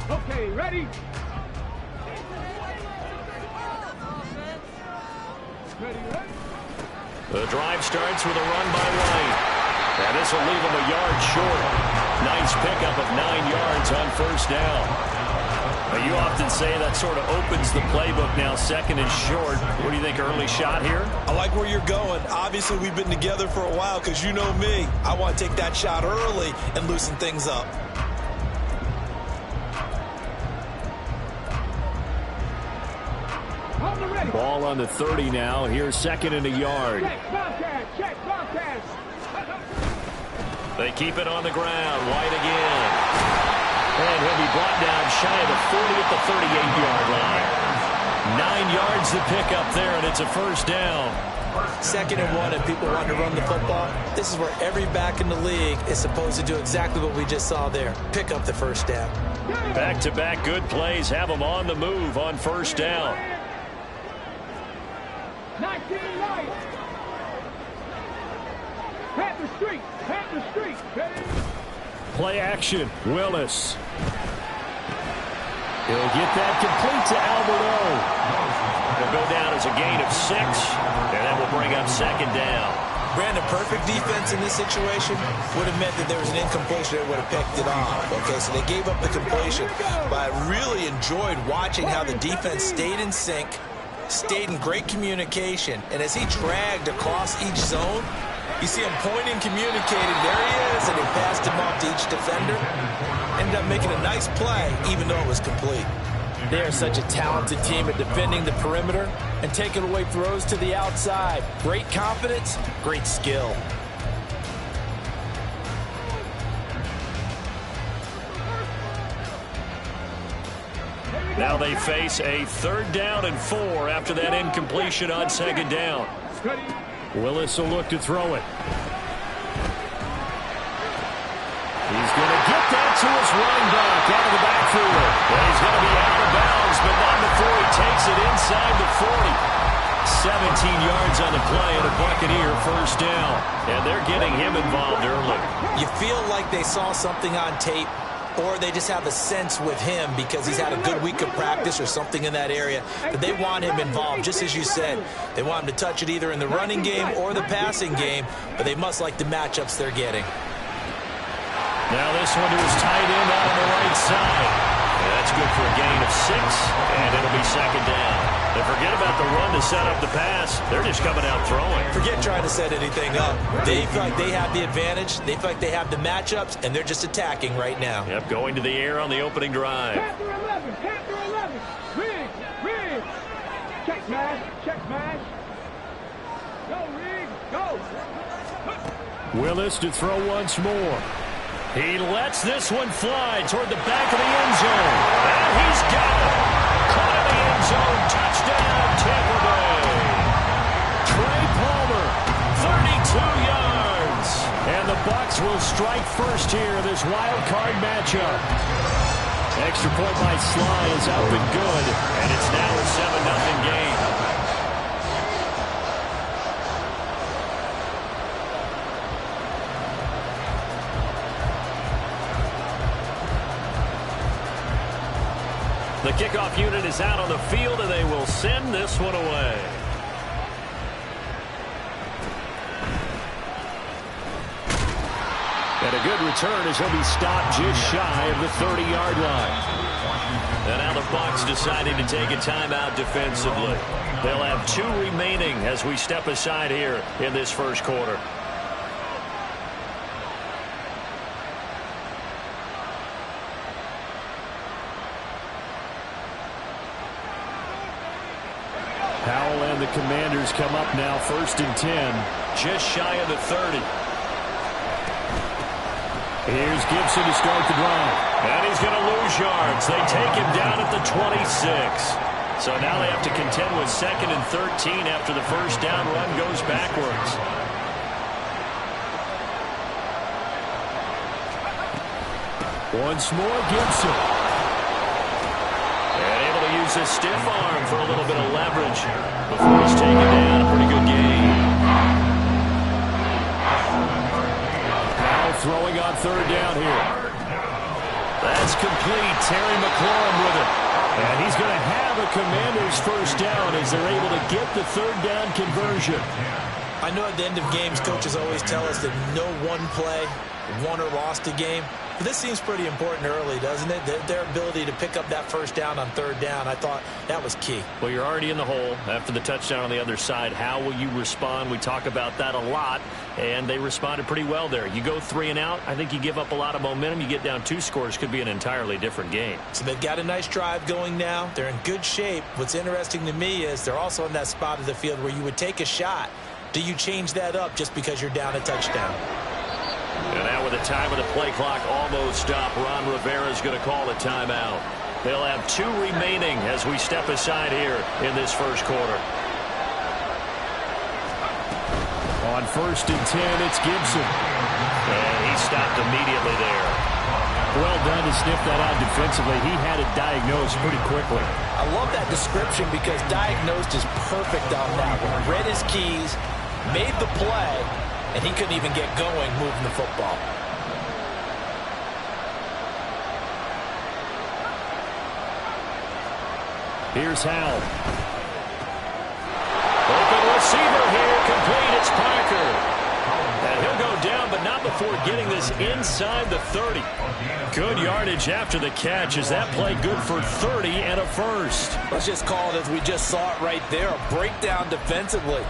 Okay, ready? The drive starts with a run by White. And this will leave him a yard short. Nice pickup of 9 yards on first down. Now, you often say that sort of opens the playbook now, second and short. What do you think, early shot here? I like where you're going. Obviously, we've been together for a while because you know me. I want to take that shot early and loosen things up. Ball on the 30 now. Here's second and a yard. They keep it on the ground. White again. And he'll be brought down shy of the 40 at the 38-yard line. 9 yards to pick up there, and it's a first down. 2nd and 1, and people want to run the football. This is where every back in the league is supposed to do exactly what we just saw there. Pick up the first down. Back-to-back good plays have them on the move on first down. 19 light. Panther Street. Play action. Willis. He'll get that complete to Alberto. He'll go down as a gain of 6, and that will bring up second down. Brandon, perfect defense in this situation would have meant that there was an incompletion that would have picked it off. Okay, so they gave up the completion. But I really enjoyed watching how the defense stayed in sync, stayed in great communication, and as he dragged across each zone, you see him pointing, communicating. There he is, and he passed him off to each defender. Ended up making a nice play, even though it was complete. They are such a talented team at defending the perimeter and taking away throws to the outside. Great confidence, great skill. Now they face a 3rd down and 4 after that incompletion on second down. Willis will look to throw it. He's going to get that to his running back out of the backfield. And he's going to be out of bounds, but not before he takes it inside the 40. 17 yards on the play and a Buccaneer first down. And they're getting him involved early. You feel like they saw something on tape, or they just have a sense with him because he's had a good week of practice or something in that area, that they want him involved, just as you said. They want him to touch it either in the running game or the passing game, but they must like the matchups they're getting. Now this one to his tight end out on the right side. And that's good for a gain of 6, and it'll be second down. And forget about the run to set up the pass. They're just coming out throwing. Forget trying to set anything up. They feel like they have the advantage. They feel like they have the matchups, and they're just attacking right now. Yep, going to the air on the opening drive. Panther 11. Riggs. Check match. Go, Riggs, go. Willis to throw once more. He lets this one fly toward the back of the end zone. And he's got it. Caught in the end zone. Touchdown, Tampa Bay. Trey Palmer, 32 yards. And the Bucs will strike first here in this wild card matchup. Extra point by Sly is up and good. And it's now a 7-0 game. The kickoff unit is out on the field, and they will send this one away. And a good return as he'll be stopped just shy of the 30-yard line. And now the Bucs deciding to take a timeout defensively. They'll have 2 remaining as we step aside here in this first quarter. Powell and the Commanders come up now, 1st and 10. Just shy of the 30. Here's Gibson to start the drive. And he's going to lose yards. They take him down at the 26. So now they have to contend with 2nd and 13 after the first down run goes backwards. Once more, Gibson. And able to use his stiff arm for a little bit of leverage before he's taken down. A pretty good game. Now throwing on 3rd down here. That's complete. Terry McLaurin with it. And he's going to have a Commanders first down as they're able to get the third down conversion. I know at the end of games, coaches always tell us that no one play won or lost a game. But this seems pretty important early, doesn't it? Their ability to pick up that first down on third down, I thought that was key. Well, you're already in the hole after the touchdown on the other side. How will you respond? We talk about that a lot, and they responded pretty well there. You go 3 and out, I think you give up a lot of momentum. You get down 2 scores, could be an entirely different game. So they've got a nice drive going now. They're in good shape. What's interesting to me is they're also in that spot of the field where you would take a shot. Do you change that up just because you're down a touchdown? And now with the time of the play clock almost stopped, Ron Rivera is going to call a timeout. They'll have 2 remaining as we step aside here in this first quarter. On 1st and 10, it's Gibson. And he stopped immediately there. Well done to sniff that out defensively. He had it diagnosed pretty quickly. I love that description because diagnosed is perfect on that one. Read his keys, made the play, and he couldn't even get going moving the football. Here's Howell. Open receiver here, complete. It's Parker. And he'll go down, but not before getting this inside the 30. Good yardage after the catch. Is that play good for 30 and a first? Let's just call it as we just saw it right there, a breakdown defensively.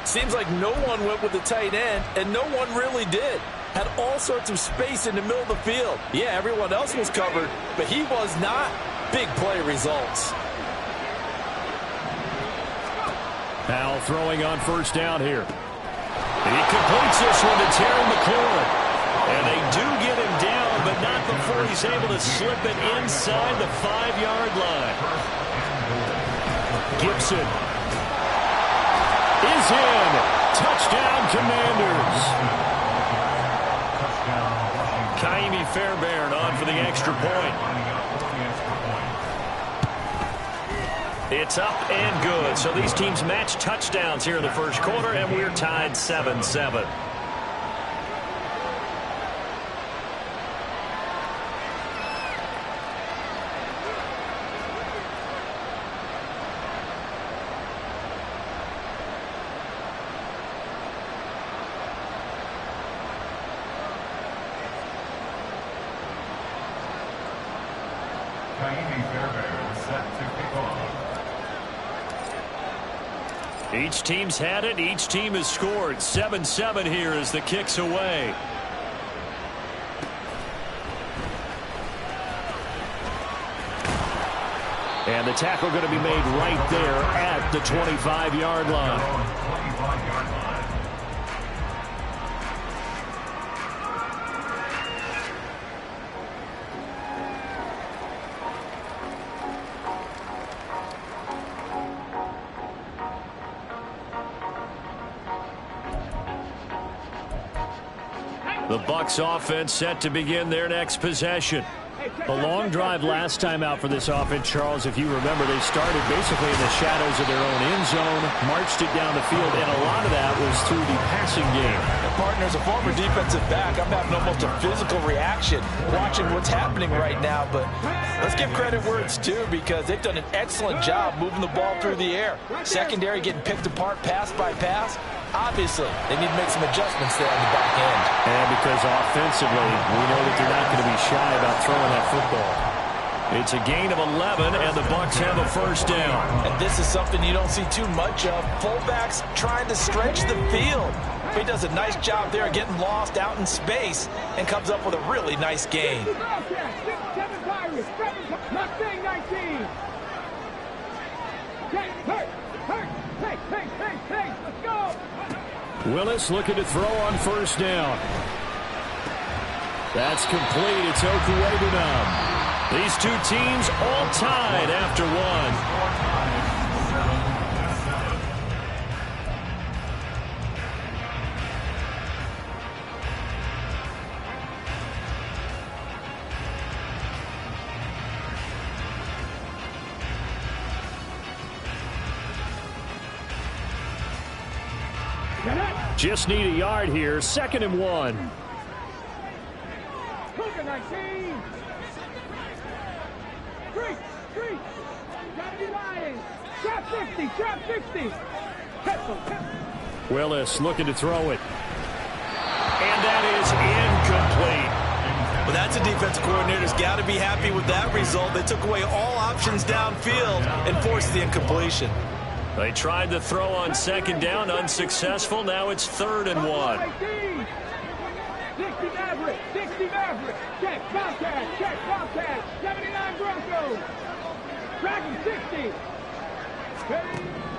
Seems like no one went with the tight end, and no one really did. Had all sorts of space in the middle of the field. Yeah, everyone else was covered, but he was not. Big play results. Howell throwing on first down here. He completes this one to Terry McLaurin. And they do get him down, but not before he's able to slip it inside the 5-yard line. Gibson is in. Touchdown, Commanders. Kaimi Fairbairn on for the extra point. It's up and good. So these teams match touchdowns here in the first quarter, and we're tied 7-7. Each team's had it. Each team has scored. 7-7 here as the kick's away. And the tackle going to be made right there at the 25-yard line. The Bucs offense set to begin their next possession. A long drive last time out for this offense, Charles. If you remember, they started basically in the shadows of their own end zone, marched it down the field, and a lot of that was through the passing game. And partners, a former defensive back, I'm having almost a physical reaction watching what's happening right now. But let's give credit where it's due because they've done an excellent job moving the ball through the air. Secondary getting picked apart pass by pass. Obviously, they need to make some adjustments there on the back end. And because offensively, we know that they're not going to be shy about throwing that football. It's a gain of 11, and the Bucs have a first down. And this is something you don't see too much of. Fullbacks trying to stretch the field. He does a nice job there getting lost out in space and comes up with a really nice gain. Willis looking to throw on first down. That's complete. It's Okuwebunam. These two teams all tied after one. Just need a yard here. 2nd and 1. Cougar 19. Street. Gotta be Lions. Trap 60. Catch them. Willis looking to throw it. And that is incomplete. Well, that's a defensive coordinator's got to be happy with that result. They took away all options downfield and forced the incompletion. They tried to throw on second down, unsuccessful. Now it's 3rd and 1. 60 Maverick. Check, Bobcat. 79 Broncos. Dragon 60.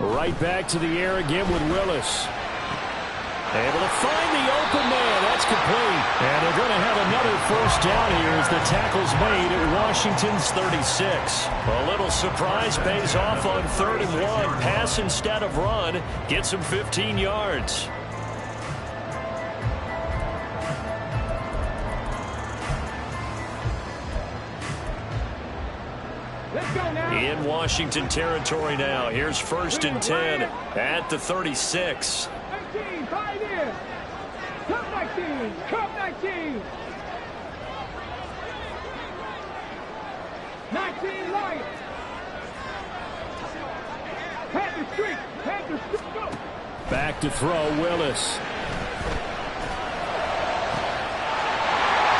Right back to the air again with Willis. Able to find the open man. That's complete. And they're going to have another first down here as the tackle's made at Washington's 36. A little surprise pays off on 3rd and 1. Pass instead of run. Gets him 15 yards. Let's go now. In Washington territory now. Here's 1st and 10 at the 36. 19, 5 in. Cup 19. 19 Lions. Panther Street, go. Back to throw, Willis.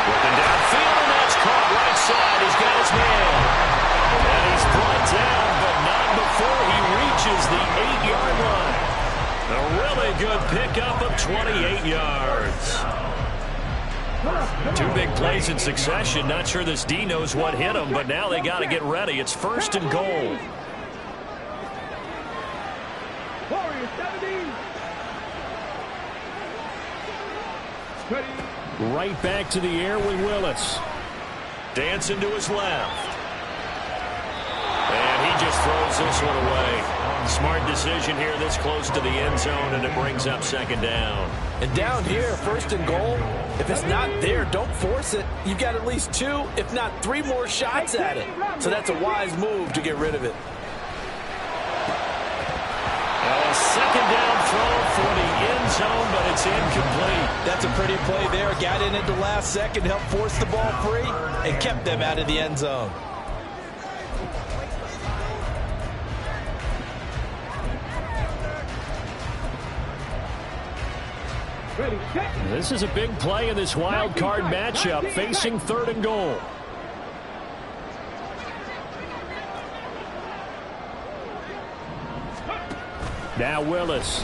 Looking downfield, and that's caught right side. He's got his man. And he's brought down, but not before he reaches the 8-yard line. A really good pickup of 28 yards. 2 big plays in succession. Not sure this D knows what hit him, but now they got to get ready. It's 1st and goal. Warriors 70. Right back to the air with Willis. Dancing to his left. And he just throws this one away. Smart decision here this close to the end zone, and it brings up 2nd down. And down here, 1st and goal, if it's not there, don't force it. You've got at least 2, if not 3 more shots at it. So that's a wise move to get rid of it. A 2nd down throw for the end zone, but it's incomplete. That's a pretty play there. Got in at the last second, helped force the ball free, and kept them out of the end zone. This is a big play in this wild card matchup, facing 3rd and goal. Now Willis.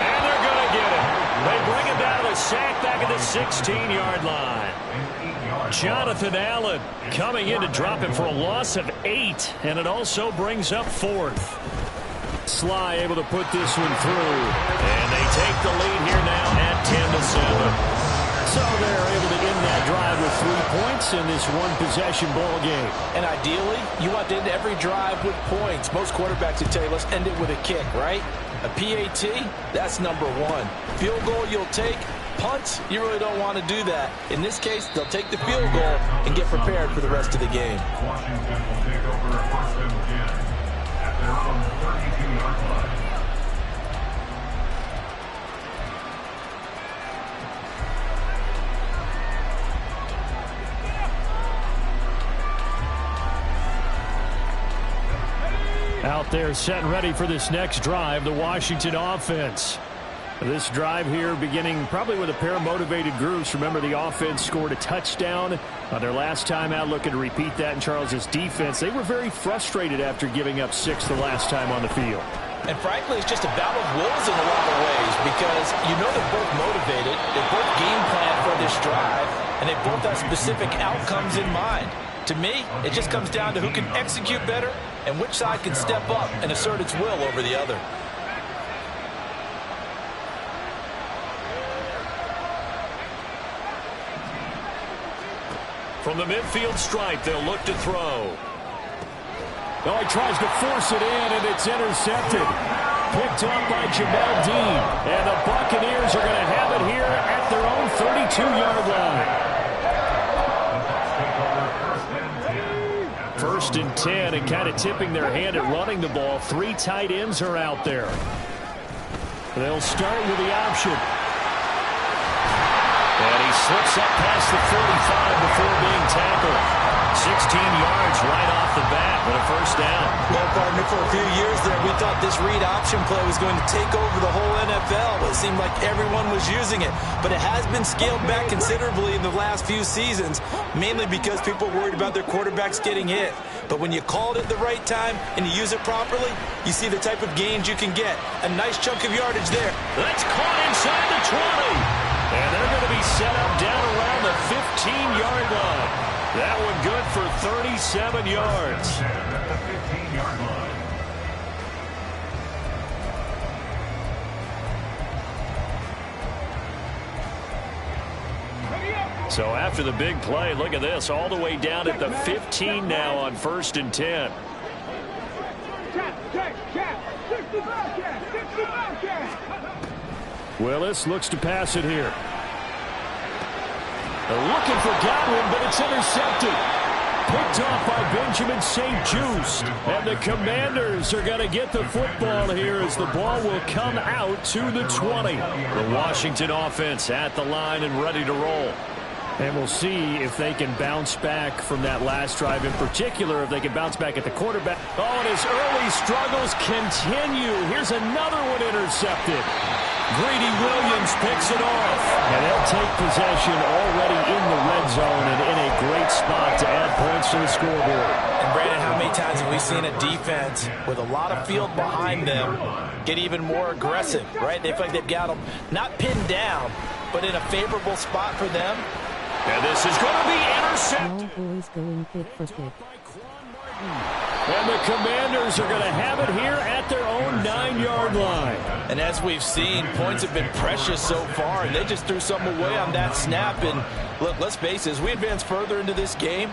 And they're going to get him. They bring him down to the sack back at the 16-yard line. Jonathan Allen coming in to drop him for a loss of 8, and it also brings up 4th. Sly able to put this one through, and they take the lead here now at 10-7. So they're able to end that drive with 3 points in this one-possession ball game. And ideally, you want to end every drive with points. Most quarterbacks would tell you, let's end it with a kick, right? A PAT, that's number 1. Field goal you'll take. Punt, you really don't want to do that. In this case, they'll take the field goal and get prepared for the rest of the game. Washington will take over 1st and 10 at their own 32-yard line. Out there set and ready for this next drive, the Washington offense. This drive here beginning probably with a pair of motivated groups. Remember, the offense scored a touchdown on their last time out, looking to repeat that in Charles's defense. They were very frustrated after giving up 6 the last time on the field. And frankly, it's just a battle of wills in a lot of ways, because you know they're both motivated, they both game plan for this drive, and they both have specific outcomes in mind. To me, it just comes down to who can execute better and which side can step up and assert its will over the other. From the midfield stripe, they'll look to throw. Oh, he tries to force it in, and it's intercepted. Picked up by Jamel Dean. And the Buccaneers are going to have it here at their own 32-yard line. 1st and 10, and kind of tipping their hand at running the ball. 3 tight ends are out there. They'll start with the option. And he gets up past the 45 before being tackled. 16 yards right off the bat with a first down. Well, partner, for a few years there, we thought this read option play was going to take over the whole NFL. It seemed like everyone was using it. But it has been scaled back considerably in the last few seasons, mainly because people are worried about their quarterbacks getting hit. But when you call it at the right time and you use it properly, you see the type of gains you can get. A nice chunk of yardage there. That's caught inside the 20. And they're going to be set up down around the 15-yard line. That one good for 37 yards. At the 15-yard line. So after the big play, look at this, all the way down at the 15 now on 1st and 10. Willis looks to pass it here. They're looking for Godwin, but it's intercepted. Picked off by Benjamin St-Juste. And the Commanders are going to get the football here as the ball will come out to the 20. The Washington offense at the line and ready to roll. And we'll see if they can bounce back from that last drive, in particular, if they can bounce back at the quarterback. Oh, and his early struggles continue. Here's another one intercepted. Greedy Williams picks it off. And they'll take possession already in the red zone and in a great spot to add points to the scoreboard. And Brandon, how many times have we seen a defense with a lot of field behind them get even more aggressive, right? They feel like they've got them not pinned down, but in a favorable spot for them. And this is going to be intercepted. All boys going fit for fit. And the Commanders are going to have it here at their own 9-yard line. And as we've seen, points have been precious so far, and they just threw something away on that snap. And look, let's face it, as we advance further into this game,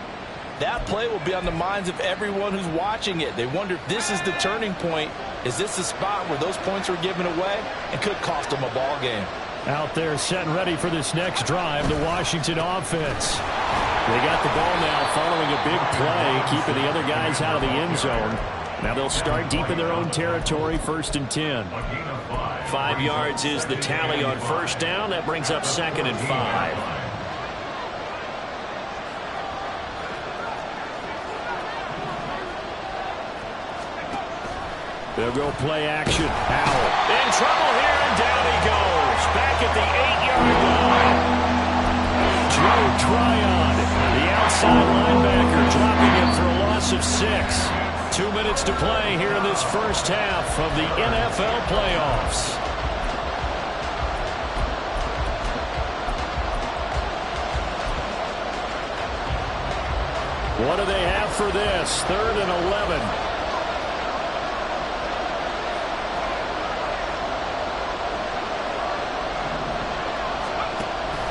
that play will be on the minds of everyone who's watching it. They wonder if this is the turning point. Is this the spot where those points were given away and could cost them a ball game? Out there set and ready for this next drive, the Washington offense. They got the ball now following a big play, keeping the other guys out of the end zone. Now they'll start deep in their own territory, 1st and 10. 5 yards is the tally on first down. That brings up 2nd and 5. They'll go play action. Howell in trouble here, and down he goes. Back at the 8-yard line. Joe Tryon, the outside linebacker, dropping it for a loss of 6. 2 minutes to play here in this first half of the NFL playoffs. What do they have for this? 3rd and 11.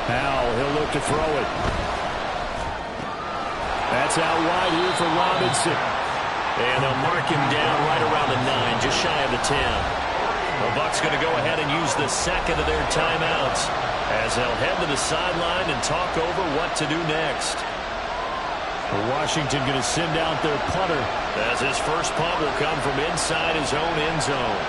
Howell, he'll look to throw it. That's out wide here for Robinson. And they'll mark him down right around the 9, just shy of the 10. The Bucs going to go ahead and use the second of their timeouts as they'll head to the sideline and talk over what to do next. Washington going to send out their punter as his first punt will come from inside his own end zone.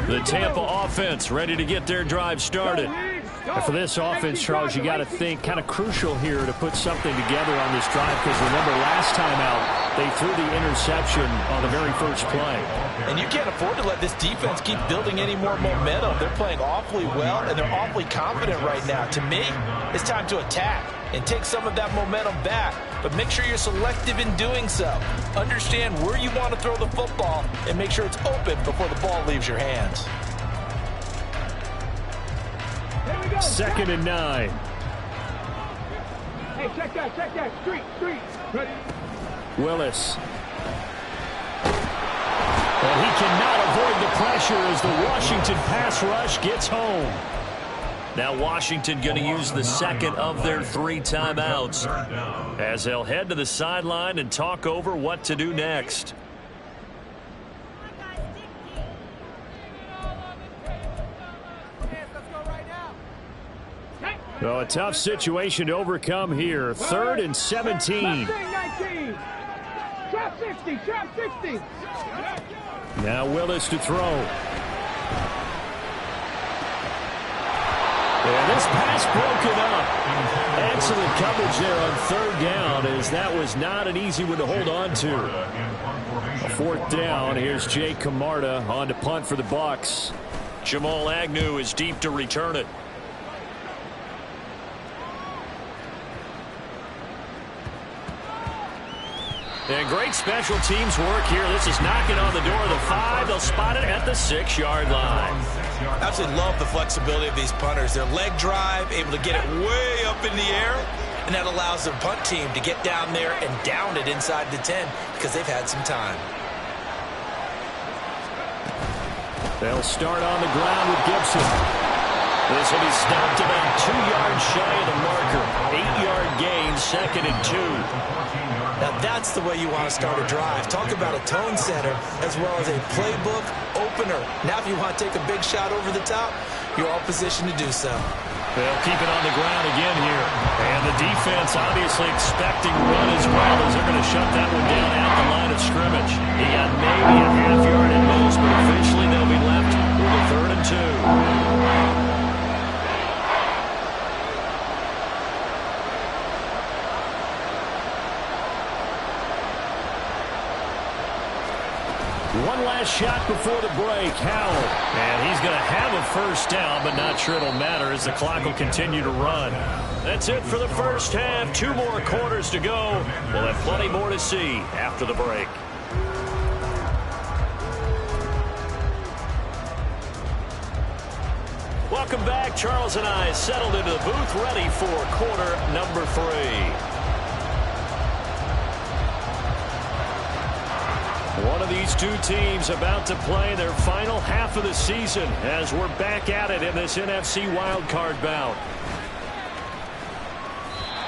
The Tampa offense ready to get their drive started. And for this offense, Charles, you got to think kind of crucial here to put something together on this drive, because remember last time out they threw the interception on the very first play. And you can't afford to let this defense keep building any more momentum. They're playing awfully well, and they're awfully confident right now. To me, it's time to attack and take some of that momentum back, but make sure you're selective in doing so. Understand where you want to throw the football and make sure it's open before the ball leaves your hands. 2nd and 9. Hey, check that. Street. Ready? Willis. And he cannot avoid the pressure as the Washington pass rush gets home. Now Washington going to use the second of their 3 timeouts as they'll head to the sideline and talk over what to do next. Well, a tough situation to overcome here. 3rd and 17. 19. Trap 60. Trap 60. Now Willis to throw. And this pass broken up. Excellent coverage there on 3rd down, as that was not an easy one to hold on to. A 4th down. Here's Jake Camarda on to punt for the Bucs. Jamal Agnew is deep to return it. And great special teams work here. This is knocking on the door of the 5. They'll spot it at the 6-yard line. Absolutely love the flexibility of these punters. Their leg drive, able to get it way up in the air, and that allows their punt team to get down there and down it inside the 10 because they've had some time. They'll start on the ground with Gibson. This will be stopped about 2 yards shy of the marker. 8-yard gain, 2nd and 2. Now that's the way you want to start a drive. Talk about a tone setter as well as a playbook opener. Now if you want to take a big shot over the top, you're all positioned to do so. They'll keep it on the ground again here. And the defense obviously expecting run as well, as they're going to shut that one down at the line of scrimmage. He got maybe a half yard at most, but eventually they'll be left with a 3rd and 2. One last shot before the break. Howell. And he's going to have a 1st down, but not sure it'll matter as the clock will continue to run. That's it for the first half. 2 more quarters to go. We'll have plenty more to see after the break. Welcome back. Charles and I settled into the booth, ready for quarter number 3. One of these two teams about to play their final half of the season as we're back at it in this NFC wildcard bout.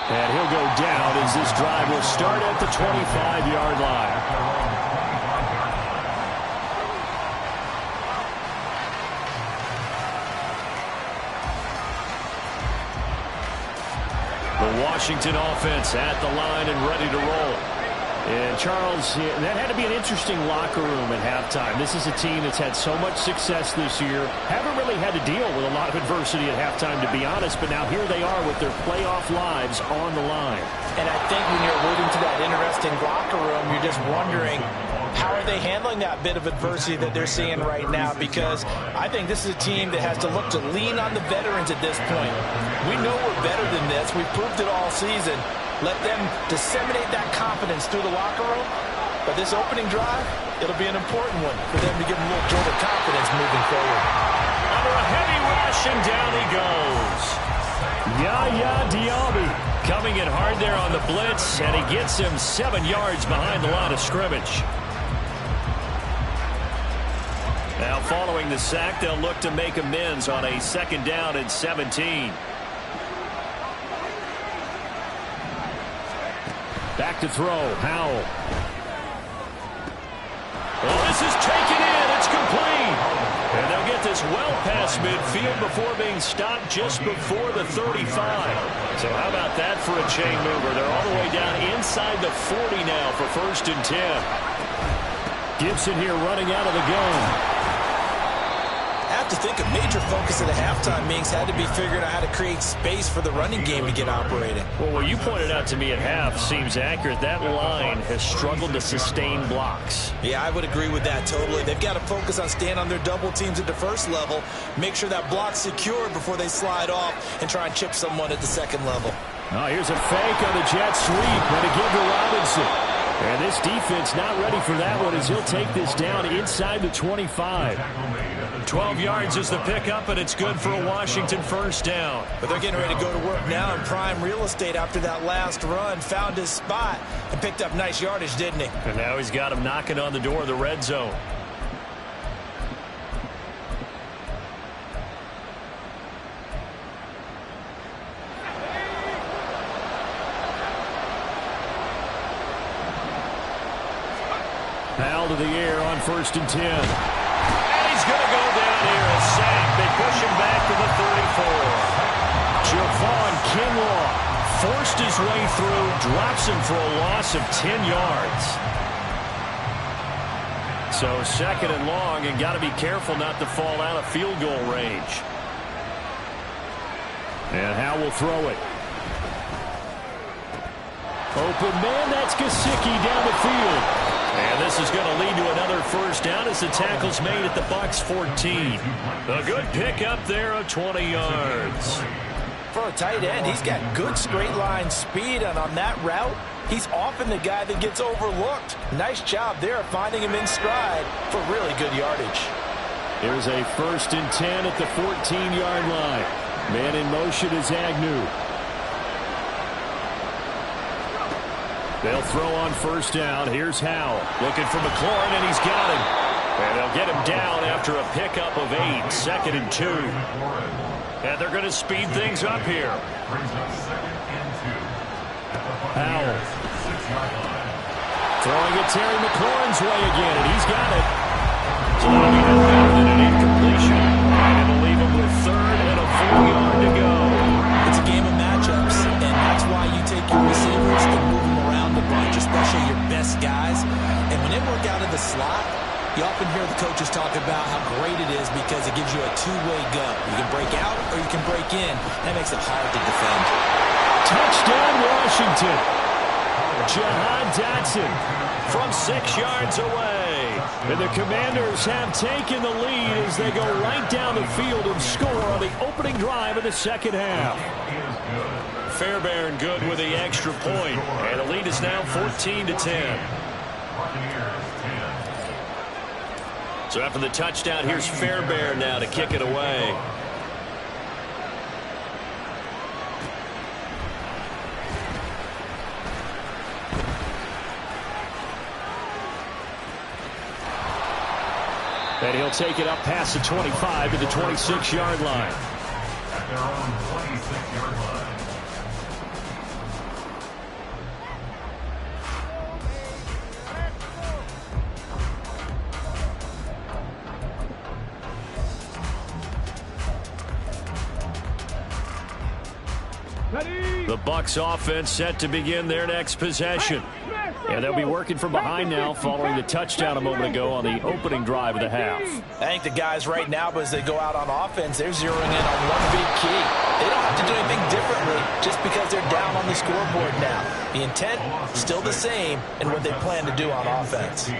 And he'll go down as this drive will start at the 25-yard line. The Washington offense at the line and ready to roll. And Charles, that had to be an interesting locker room at halftime. This is a team that's had so much success this year. Haven't really had to deal with a lot of adversity at halftime, to be honest. But now here they are with their playoff lives on the line. And I think when you're alluding to that interesting locker room, you're just wondering, how are they handling that bit of adversity that they're seeing right now? Because I think this is a team that has to look to lean on the veterans at this point. We know we're better than this. We've proved it all season. Let them disseminate that confidence through the locker room. But this opening drive, it'll be an important one for them to give them a little jolt of confidence moving forward. Under a heavy rush, and down he goes. Yaya Diaby coming in hard there on the blitz, and he gets him 7 yards behind the line of scrimmage. Now following the sack, they'll look to make amends on a 2nd down and 17. Back to throw, Howell. Well, this is taken in. It's complete. And they'll get this well past midfield before being stopped just before the 35. So how about that for a chain mover? They're all the way down inside the 40 now for 1st and 10. Gibson here running out of the gun. I have to think a major focus of the halftime meetings had to be figuring out how to create space for the running game to get operating. Well, what you pointed out to me at half seems accurate. That line has struggled to sustain blocks. Yeah, I would agree with that totally. They've got to focus on staying on their double teams at the 1st level, make sure that block's secured before they slide off and try and chip someone at the 2nd level. Oh, here's a fake on the jet sweep, and a give to Robinson. And this defense not ready for that one as he'll take this down inside the 25. 12 yards is the pickup, and it's good for a Washington 1st down. But they're getting ready to go to work now in prime real estate after that last run. Found his spot and picked up nice yardage, didn't he? And now he's got him knocking on the door of the red zone. Foul to the air on 1st and 10. And he's going to go down here, a sack. They push him back to the 34. Javon Kinlaw forced his way through, drops him for a loss of 10 yards. So 2nd and long, and got to be careful not to fall out of field goal range. And Howe will throw it. Open man, that's Gesicki down the field. And this is going to lead to another first down as the tackle's made at the Bucs 14. A good pickup there of 20 yards. For a tight end, he's got good straight line speed, and on that route, he's often the guy that gets overlooked. Nice job there of finding him in stride for really good yardage. Here's a 1st and 10 at the 14-yard line. Man in motion is Agnew. They'll throw on 1st down. Here's Howe looking for McLaurin, and he's got him. And they'll get him down after a pickup of 8, 2nd and 2. And they're going to speed things up here. Howell throwing it Terry McLaurin's way again, and he's got it. So that'll be no better than an incompletion. And it'll leave him with 3rd and a 4-yard to go. It's a game of matchups, and that's why you take your receivers and move them around a bunch, especially your best guys. And when they work out of the slot, you often hear the coaches talk about how great it is because it gives you a two-way go. You can break out or you can break in. That makes it hard to defend. Touchdown, Washington. Jahan Dotson from 6 yards away. And the Commanders have taken the lead as they go right down the field and score on the opening drive of the 2nd half. Fairbairn good with the extra point. And the lead is now 14-10. So after the touchdown, here's Fairbairn now to kick it away. And he'll take it up past the 25 to the 26-yard line. At their own 26-yard line. The Bucs offense set to begin their next possession. And they'll be working from behind now following the touchdown a moment ago on the opening drive of the half. I think the guys right now, as they go out on offense, they're zeroing in on one big key. They don't have to do anything differently just because they're down on the scoreboard now. The intent, still the same, and what they plan to do on offense.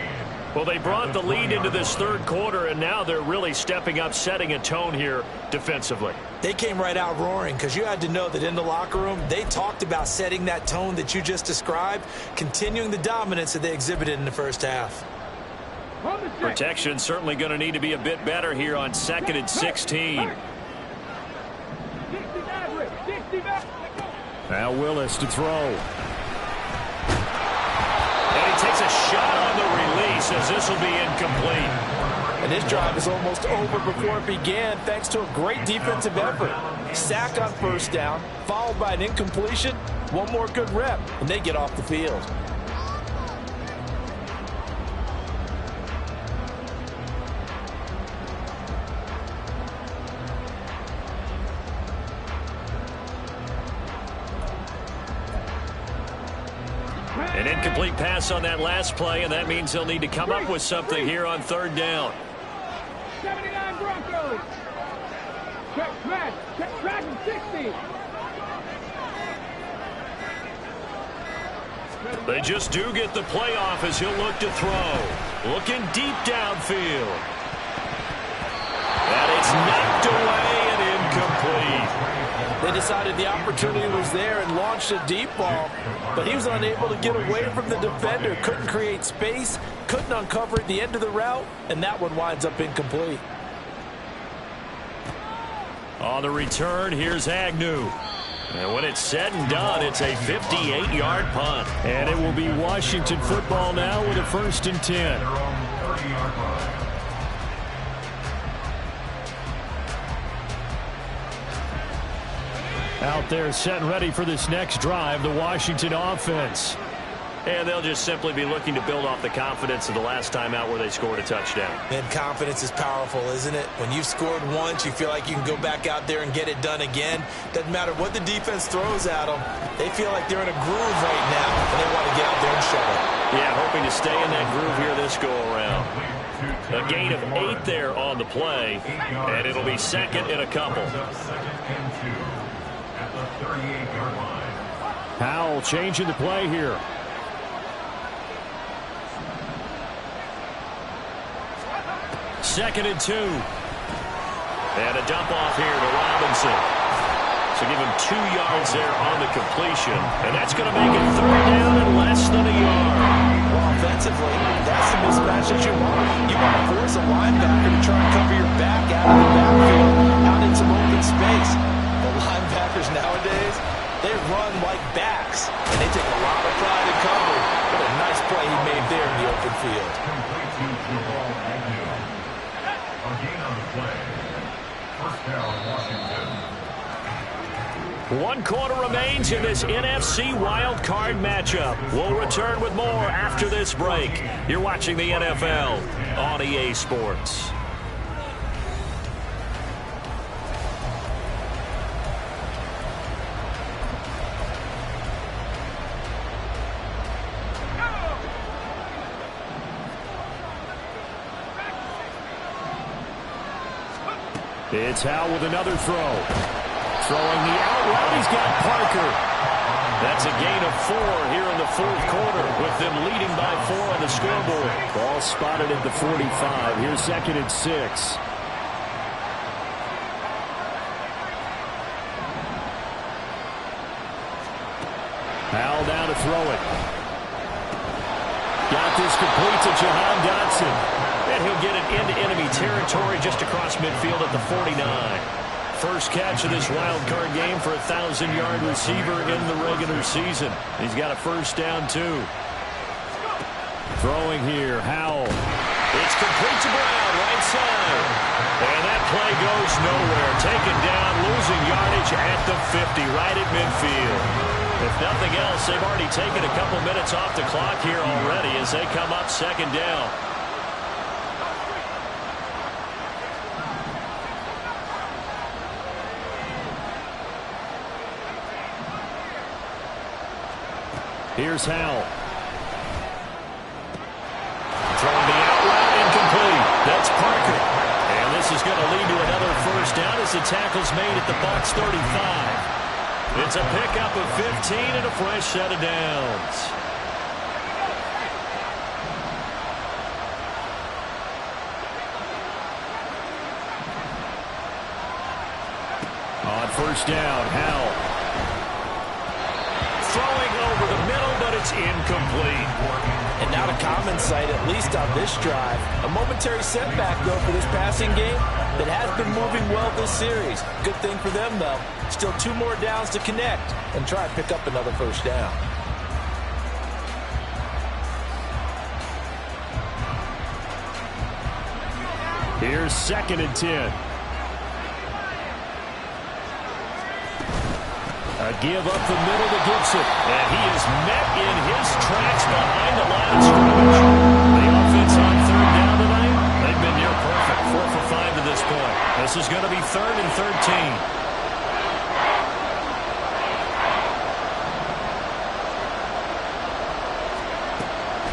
Well, they brought the lead into this 3rd quarter, and now they're really stepping up, setting a tone here defensively. They came right out roaring because you had to know that in the locker room, they talked about setting that tone that you just described, continuing the dominance that they exhibited in the 1st half. Protection certainly going to need to be a bit better here on 2nd and 16. Now Willis to throw. And he takes a shot on the release as this will be incomplete. And this drive is almost over before it began thanks to a great defensive effort. Sack on 1st down, followed by an incompletion. One more good rep, and they get off the field. An incomplete pass on that last play, and that means they'll need to come up with something here on 3rd down. 79 Broncos. Check Dragon 60. They just do get the playoff as he'll look to throw. Looking deep downfield. And it's knocked away and incomplete. They decided the opportunity was there and launched a deep ball, but he was unable to get away from the defender. Couldn't create space, couldn't uncover at the end of the route, and that one winds up incomplete. On the return, here's Agnew. And when it's said and done, it's a 58-yard punt. And it will be Washington football now with a 1st and 10. Their own 30-yard line. Out there set and ready for this next drive, the Washington offense. And they'll just simply be looking to build off the confidence of the last time out where they scored a touchdown. And confidence is powerful, isn't it? When you've scored once, you feel like you can go back out there and get it done again. Doesn't matter what the defense throws at them. They feel like they're in a groove right now, and they want to get out there and show it. Yeah, hoping to stay in that groove here this go-around. A gain of 8 there on the play, and it'll be second in a couple. Howell changing the play here. Second and 2. And a dump off here to Robinson. So give him 2 yards there on the completion. And that's going to make it 3rd down and less than a yard. Well, offensively, that's the mismatch that you want. You want to force a linebacker to try and cover your back out of the backfield, out in some open space. The linebackers nowadays, they run like backs, and they take a lot of pride in covering. What a nice play he made there in the open field. Again on the play. First down, Washington. 1 quarter remains in this NFC Wild Card matchup. We'll return with more after this break. You're watching the NFL on EA Sports. It's Howell with another throw. Throwing the out route, he's got Parker. That's a gain of 4 here in the 4th quarter, with them leading by 4 on the scoreboard. Ball spotted at the 45. Here's 2nd and 6. Howell down to throw it. Got this complete to Jahan Dotson. And he'll get it into enemy territory just across midfield at the 49. First catch of this wild card game for a 1,000-yard receiver in the regular season. He's got a first down, too. Throwing here, Howell. It's complete to Brown, right side. And that play goes nowhere. Taken down, losing yardage at the 50, right at midfield. If nothing else, they've already taken a couple minutes off the clock here already as they come up 2nd down. Here's Howell. Throwing the out route, incomplete. That's Parker. And this is going to lead to another first down as the tackle's made at the Bucs 35. It's a pickup of 15 and a fresh set of downs. On first down, Howell. Throwing over the middle, but it's incomplete. And now to common sight, at least on this drive. A momentary setback, though, for this passing game that has been moving well this series. Good thing for them, though. Still 2 more downs to connect and try and pick up another first down. Here's 2nd and 10. A give up the middle to Gibson. And he is met in his tracks behind the line of scrimmage. The offense on 3rd down tonight, they've been near perfect. 4 for 5 to this point. This is going to be 3rd and 13.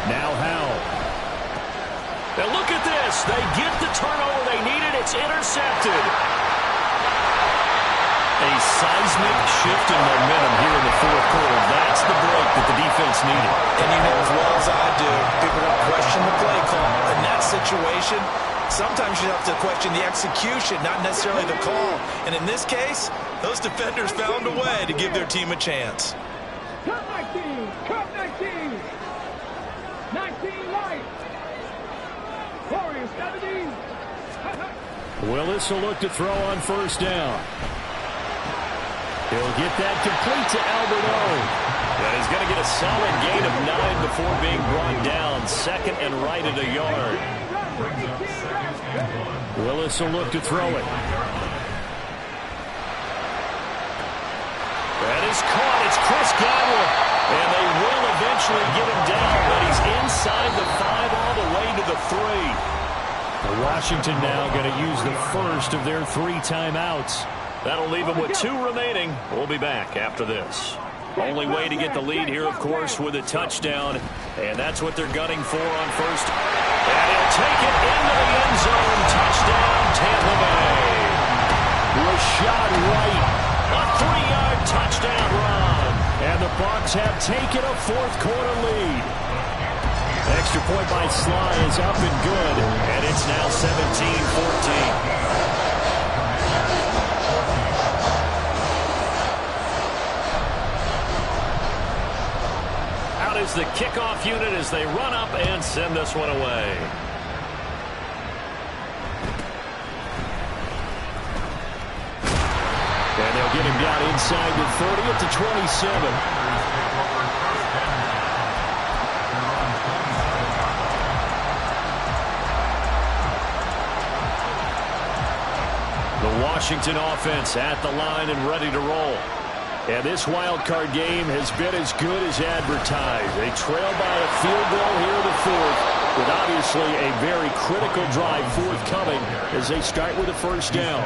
Now Howell. And look at this. They get the turnover they needed. It's intercepted. A seismic shift in momentum here in the 4th quarter. That's the break that the defense needed. And you know as well as I do, people don't question the play call. In that situation, sometimes you have to question the execution, not necessarily the call. And in this case, those defenders found a way to give their team a chance. Cut 19! Cut 19! 19 right! Corey, 70! Willis will look to throw on first down. He'll get that complete to Albert O. And he's going to get a solid gain of 9 before being brought down. 2nd and right at a yard. Willis will look to throw it. That is caught. It's Chris Godwin. And they will eventually get him down, but he's inside the 5 all the way to the 3. Washington now going to use the first of their 3 timeouts. That'll leave them with 2 remaining. We'll be back after this. Only way to get the lead here, of course, with a touchdown. And that's what they're gunning for on first. And he'll take it into the end zone. Touchdown, Tampa Bay. Rashad White, a 3-yard touchdown run. And the Bucs have taken a fourth-quarter lead. Extra point by Sly is up and good. And it's now 17-14. Is the kickoff unit as they run up and send this one away. And they'll get him down inside the 30 at the 27. The Washington offense at the line and ready to roll. And this wild card game has been as good as advertised. They trail by a field goal here in the 4th, with obviously a very critical drive forthcoming as they start with a first down.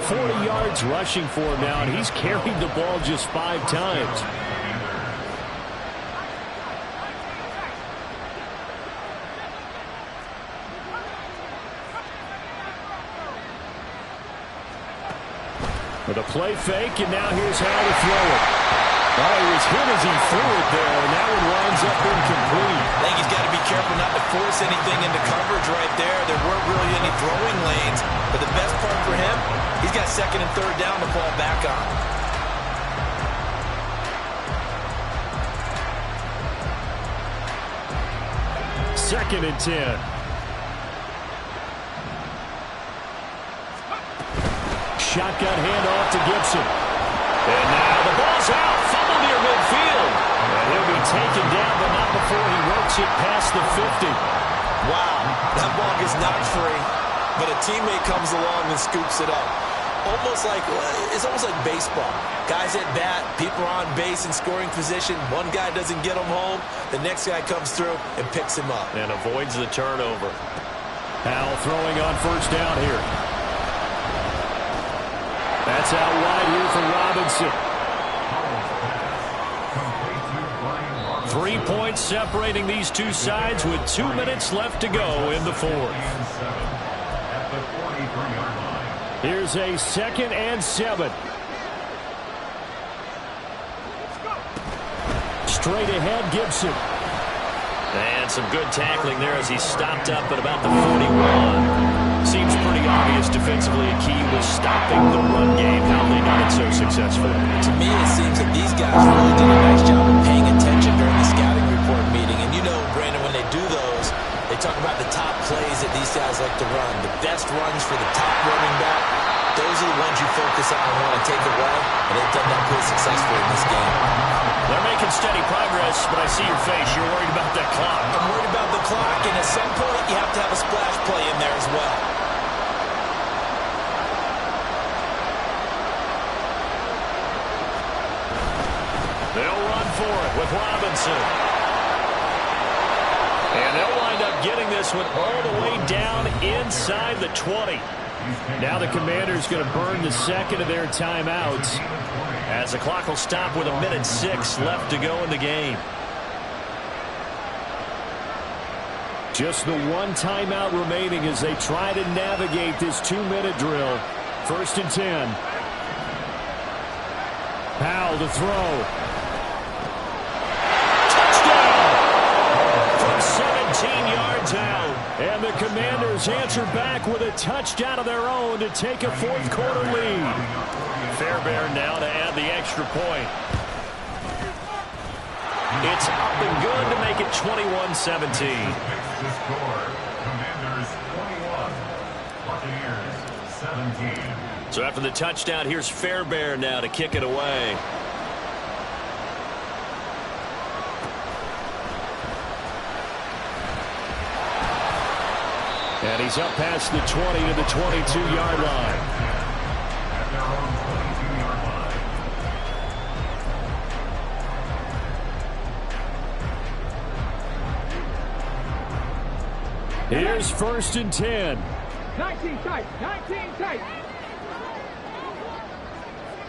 40 yards rushing for him now, and he's carried the ball just 5 times. With a play fake, and now here's how to throw it. Oh, he was hit as he threw it there, and that one winds up incomplete. I think he's got to be careful not to force anything into coverage right there. There weren't really any throwing lanes, but the best part for him, he's got 2nd and 3rd down to fall back on. Second and 10. Shotgun handoff to Gibson. And now the ball's out. Fumble near midfield. And he'll be taken down, but not before he works it past the 50. Wow, that ball gets knocked free, but a teammate comes along and scoops it up. It's almost like baseball. Guys at bat, people are on base in scoring position. One guy doesn't get him home. The next guy comes through and picks him up. And avoids the turnover. Howell throwing on first down here. That's out wide here for Robinson. 3 points separating these two sides with 2 minutes left to go in the 4th. Here's a 2nd and 7. Straight ahead, Gibson. And some good tackling there as he stopped up at about the 41. Seems pretty obvious defensively a key was stopping the run game. How they done it so successfully. To me, it seems that these guys really did a nice job of paying attention during the scouting report meeting. And you know, Brandon, when they do those, they talk about the top plays that these guys like to run. The best runs for the top running back, those are the ones you focus on and want to take away. And they've done that pretty successfully in this game. They're making steady progress, but I see your face. You're worried about that clock. I'm worried about the clock, and at some point, you have to have a splash play in there as well. They'll run for it with Robinson. And they'll wind up getting this one all the way down inside the 20. Now the Commanders going to burn the 2nd of their timeouts as the clock will stop with 1:06 left to go in the game. Just the 1 timeout remaining as they try to navigate this 2-minute drill. 1st and 10. Howell to throw. From 17 yards out. And the Commanders answer back with a touchdown of their own to take a 4th-quarter lead. Fairbairn now to add the extra point. It's up and good to make it 21-17. Commanders 21, Buccaneers 17. So after the touchdown, here's Fairbairn now to kick it away. And he's up past the 20 to the 22-yard line. At their own 22-yard line. Here's 1st and 10. 19 tight. 19 tight.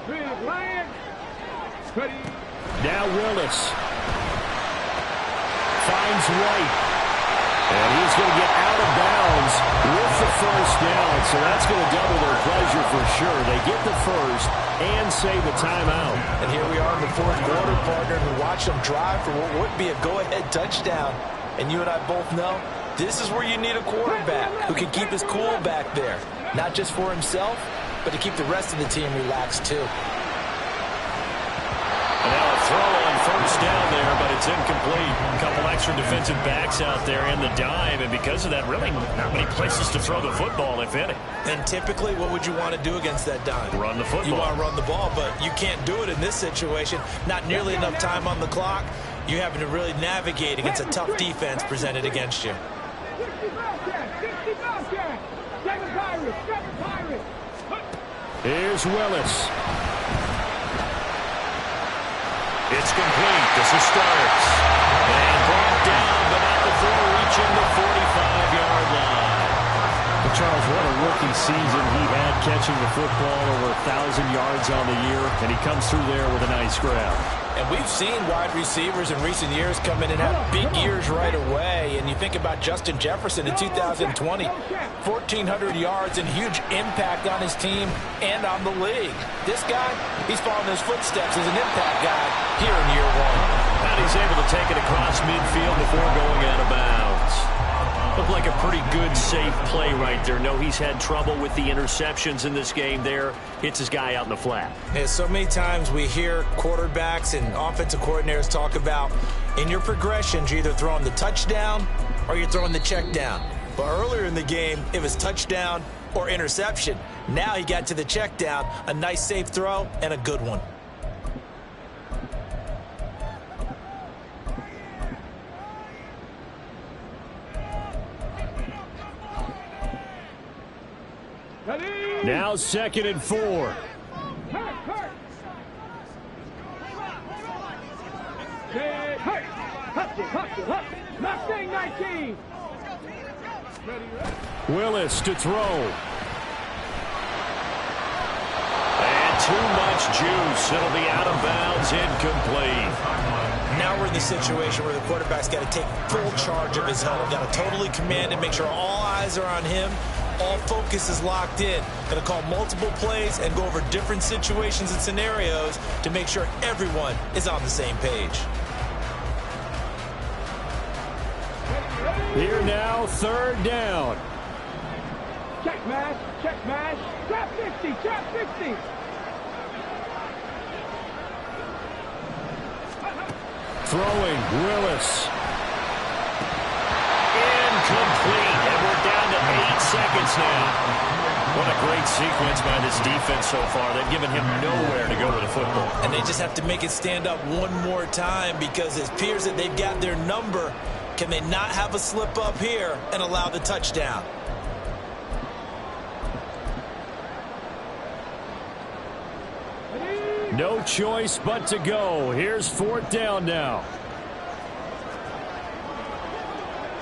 Big Lion. Ready. Now Willis. Finds White. And he's going to get out of bounds with the 1st down. So that's going to double their pleasure for sure. They get the 1st and save a timeout. And here we are in the 4th quarter, partner, and we watch them drive for what would be a go-ahead touchdown. And you and I both know this is where you need a quarterback who can keep his cool back there. Not just for himself, but to keep the rest of the team relaxed too. And now a throw on 1st down there, but it's incomplete. A couple extra defensive backs out there in the dime, and because of that, really not many places to throw the football, if any. And typically, what would you want to do against that dime? Run the football. You want to run the ball, but you can't do it in this situation. Not nearly enough time on the clock. You're having to really navigate against a tough defense presented against you. 60 Bobcat. 60 Bobcat. 7 Pirates. 7 Pirates. Here's Willis. It's complete. This is Starks. And brought down, but not before reaching the 45-yard line. But Charles, what a rookie season he had catching the football, over 1,000 yards on the year, and he comes through there with a nice grab. And we've seen wide receivers in recent years come in and have big years right away. And you think about Justin Jefferson in 2020, 1,400 yards and huge impact on his team and on the league. This guy, he's following his footsteps as an impact guy here in year 1. And he's able to take it across midfield before going out of bounds. Looked like a pretty good, safe play right there. No, he's had trouble with the interceptions in this game there. Hits his guy out in the flat. Yeah, so many times we hear quarterbacks and offensive coordinators talk about in your progressions, you're either throwing the touchdown or you're throwing the check down. But earlier in the game, it was touchdown or interception. Now he got to the check down, a nice safe throw and a good one. Ready. Now 2nd and 4. Hurt. Hurt. Hustle. Mustang 19. Ready. Willis to throw. And too much juice. It'll be out of bounds, incomplete. Now we're in the situation where the quarterback's got to take full charge of his helmet. Got to totally command it, make sure all eyes are on him. All focus is locked in. Going to call multiple plays and go over different situations and scenarios to make sure everyone is on the same page. Here now, 3rd down. Check mash. Trap 60. Throwing, Willis. Incomplete, and we're down to 8 seconds now. What a great sequence by this defense so far. They've given him nowhere to go with the football. And they just have to make it stand up one more time because it appears that they've got their number. Can they not have a slip up here and allow the touchdown? No choice but to go. Here's 4th down now.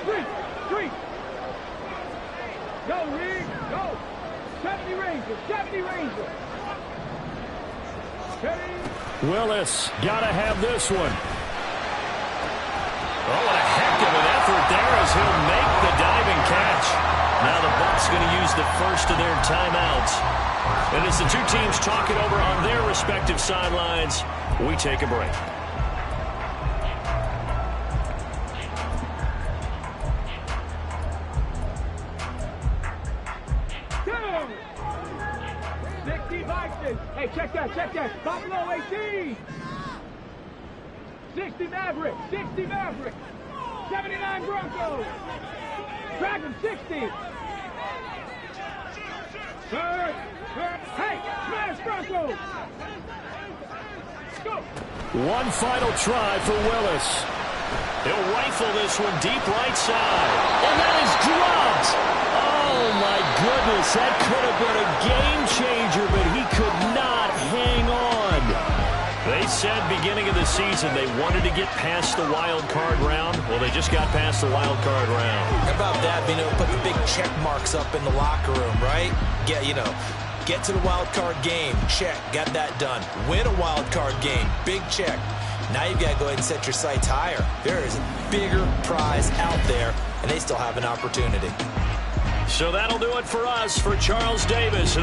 3. Go, Reed. Go. 70 Rangers. Ready. Willis, gotta have this one. Oh, what a heck of an effort there as he'll make the diving catch. Now the Bucs going to use the first of their timeouts. And as the two teams talk it over on their respective sidelines, we take a break. Go. 60 Vikings. Hey, check that. Buffalo 18. 60 Maverick. 79 Broncos. Dragon 60. Third. Hey, smash Broncos. Go. One final try for Willis. He'll rifle this one deep right side. And that is dropped. Oh, my goodness. That could have been a game changer, but he could not hang on. They said beginning of the season they wanted to get past the wild card round. Well, they just got past the wild card round. How about that, being able to put the big check marks up in the locker room, right? Get to the wild card game, check, got that done. Win a wild card game, big check. Now you've got to go ahead and set your sights higher. There is a bigger prize out there, and they still have an opportunity. So that'll do it for us. For Charles Davis.